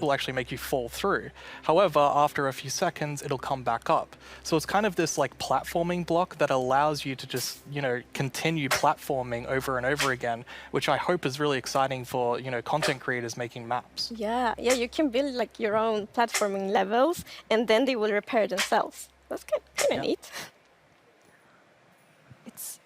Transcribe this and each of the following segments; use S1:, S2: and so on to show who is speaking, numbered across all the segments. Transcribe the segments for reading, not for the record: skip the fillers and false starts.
S1: will actually make you fall through. However, after a few seconds, it'll come back up. So it's kind of this like platforming block that allows you to just, continue platforming over and over again, which I hope is really exciting for, content creators making maps.
S2: Yeah, you can build like your own platforming levels, and then they will repair themselves. That's kind of neat. It's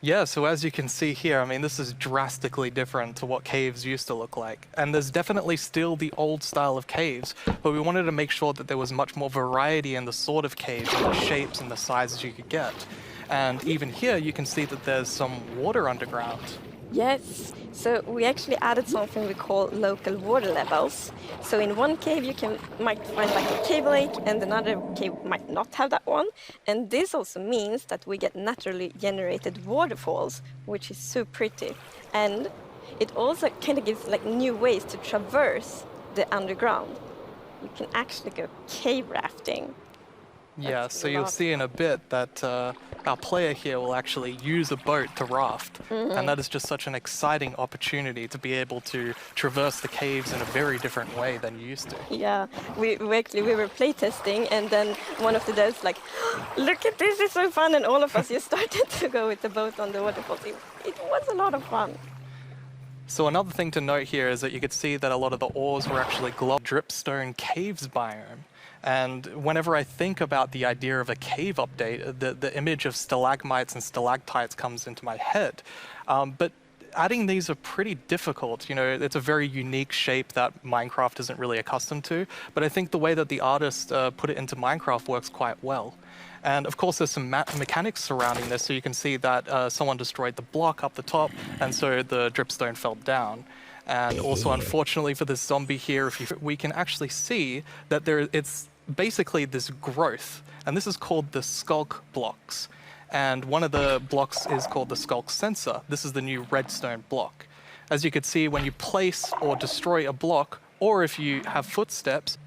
S1: Yeah, so as you can see here, I mean, this is drastically different to what caves used to look like. And there's definitely still the old style of caves, but we wanted to make sure that there was much more variety in the sort of caves and the shapes and the sizes you could get. And even here, you can see that there's some water underground.
S2: Yes, so we actually added something we call local water levels. So in one cave might find like a cave lake, and another cave might not have that one. And this also means that we get naturally generated waterfalls, which is so pretty. And it also kind of gives like new ways to traverse the underground. You can actually go cave rafting.
S1: Yeah, so you'll see in a bit that our player here will actually use a boat to raft. And that is just such an exciting opportunity to be able to traverse the caves in a very different way than you used to.
S2: Yeah, we were playtesting, and then one of the devs like, look at this, it's so fun, and all of us just started to go with the boat on the waterfalls. It was a lot of fun.
S1: So another thing to note here is that you could see that a lot of the ores were actually dripstone caves biome. And whenever I think about the idea of a cave update, the image of stalagmites and stalactites comes into my head. But adding these are pretty difficult. It's a very unique shape that Minecraft isn't really accustomed to. But I think the way that the artist put it into Minecraft works quite well. And of course, there's some mechanics surrounding this. So you can see that someone destroyed the block up the top, and so the dripstone fell down. And also, unfortunately for this zombie here, we can actually see that it's basically this growth. And this is called the skulk blocks. And one of the blocks is called the skulk sensor. This is the new redstone block. As you can see, when you place or destroy a block, or if you have footsteps,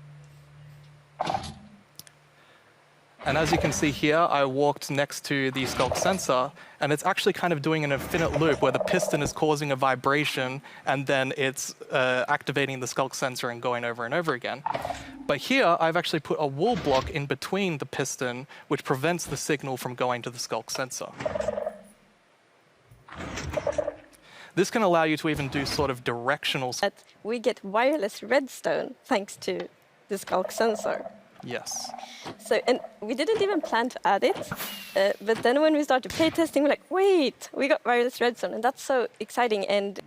S1: and as you can see here, I walked next to the skulk sensor, and it's actually kind of doing an infinite loop where the piston is causing a vibration, and then it's activating the skulk sensor and going over and over again. But here, I've actually put a wool block in between the piston, which prevents the signal from going to the skulk sensor. This can allow you to even do sort of directional...
S2: We get wireless redstone thanks to the skulk sensor.
S1: Yes.
S2: So, and we didn't even plan to add it, but then when we started playtesting, we're like, wait, we got wireless redstone, and that's so exciting. And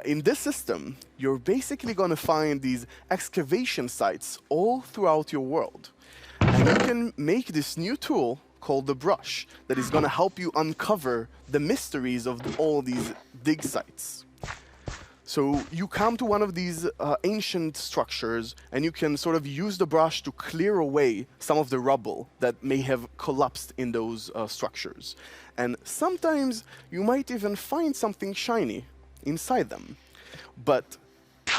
S3: In this system, you're basically going to find these excavation sites all throughout your world. And you can make this new tool called the brush that is going to help you uncover the mysteries of all these dig sites. So you come to one of these ancient structures and you can sort of use the brush to clear away some of the rubble that may have collapsed in those structures. And sometimes you might even find something shiny inside them. But,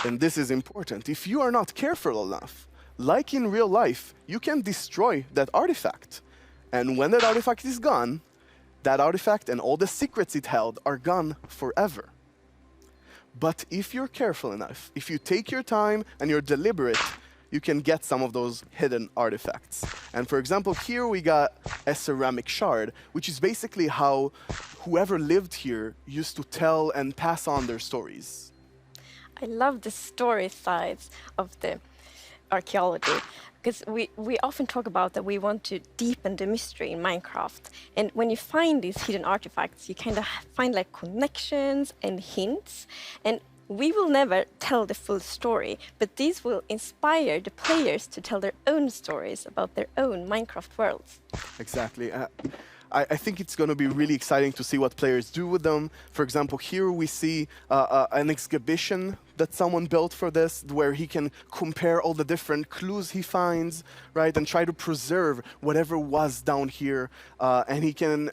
S3: and this is important, if you are not careful enough, like in real life, you can destroy that artifact. And when that artifact is gone, that artifact and all the secrets it held are gone forever. But if you're careful enough, if you take your time and you're deliberate, you can get some of those hidden artifacts. And for example, here we got a ceramic shard, which is basically how whoever lived here used to tell and pass on their stories.
S2: I love the story sides of the archaeology, because we often talk about that we want to deepen the mystery in Minecraft. And when you find these hidden artifacts, you kind of find like connections and hints. And we will never tell the full story, but these will inspire the players to tell their own stories about their own Minecraft worlds.
S3: Exactly. I think it's going to be really exciting to see what players do with them. For example, here we see an exhibition that someone built for this, where he can compare all the different clues he finds, right, and try to preserve whatever was down here, and he can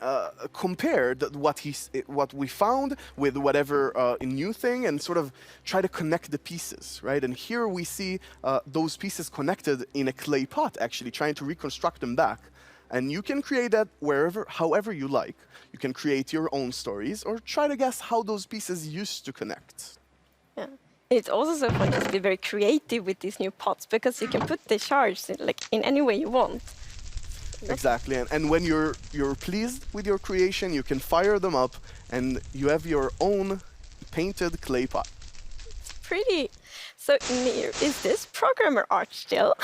S3: compare what we found with whatever new thing, and sort of try to connect the pieces, right? And here we see those pieces connected in a clay pot, actually trying to reconstruct them back. And you can create that however you like. You can create your own stories or try to guess how those pieces used to connect.
S2: Yeah. It's also so fun to be very creative with these new pots, because you can put the shards in any way you want.
S3: Exactly, and when you're pleased with your creation, you can fire them up and you have your own painted clay pot.
S2: It's pretty. So, Mir, is this programmer art still?